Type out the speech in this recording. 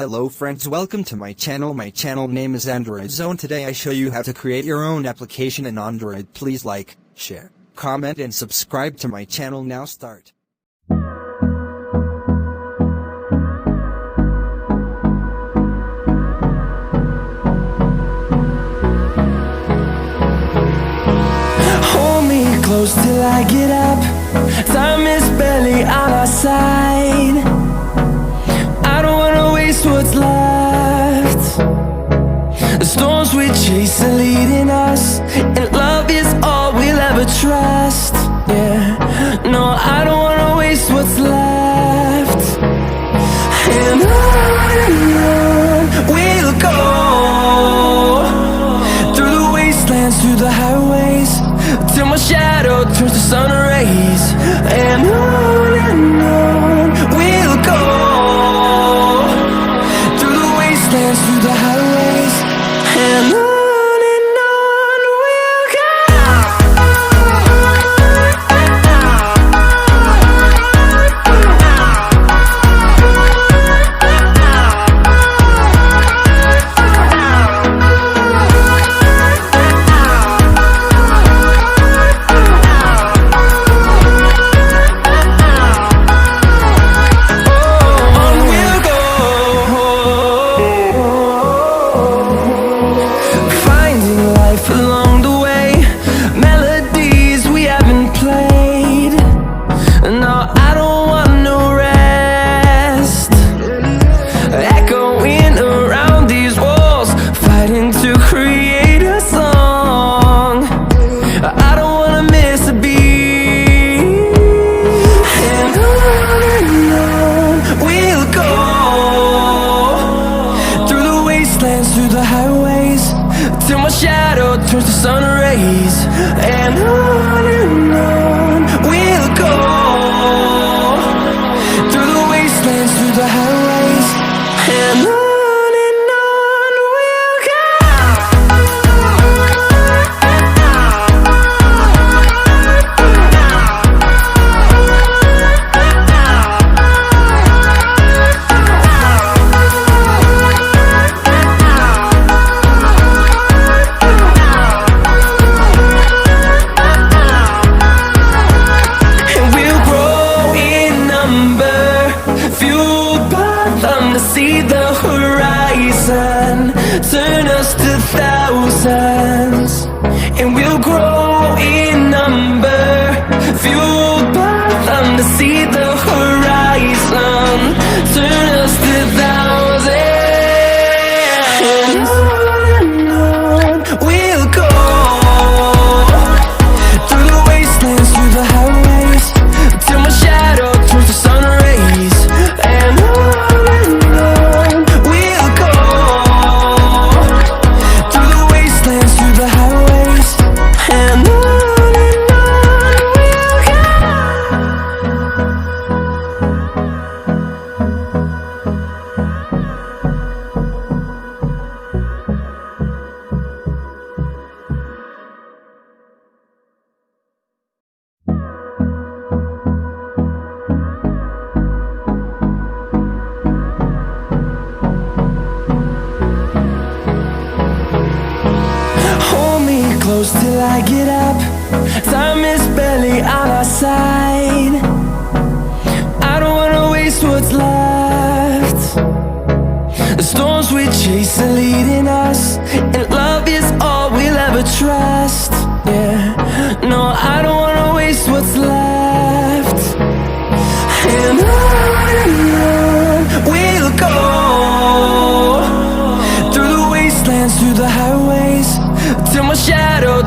Hello friends, welcome to my channel. My channel name is Android Zone. Today I show you how to create your own application in Android. Please like, share, comment and subscribe to my channel. Now start. Hold me close till I get up. Time is barely on our side. I don't wanna waste what's left. The storms we chase are leading us, and love is all we'll ever trust. Yeah, no, I don't wanna waste what's left. And on we'll go, through the wastelands, through the highways, till my shadow turns to sun rays. And on we'll go, through the wastelands, through the highways, and on we'll go. Along the way, melodies we haven't played. No, I don't want no rest. Echoing around these walls, fighting to create a song. I don't wanna miss a beat. And on we'll go, through the wastelands, through the highways, till my shadow turns to sun rays. And on we'll go, through the wastelands, through the highways, and on we'll go. See the horizon turn us to thousands, and we'll grow in number, fueled by them to see the horizon turn us to thousands. And on we'll go, through the wastelands, through the highways, till my shadow turns to sun rays. And close till I get up. Time is barely on our side. I don't wanna waste what's left. The storms we chase are leading us, and love is all we'll ever trust. Yeah, no, I don't wanna waste what's left. And on we'll go, through the wastelands, through the highways, till my shadow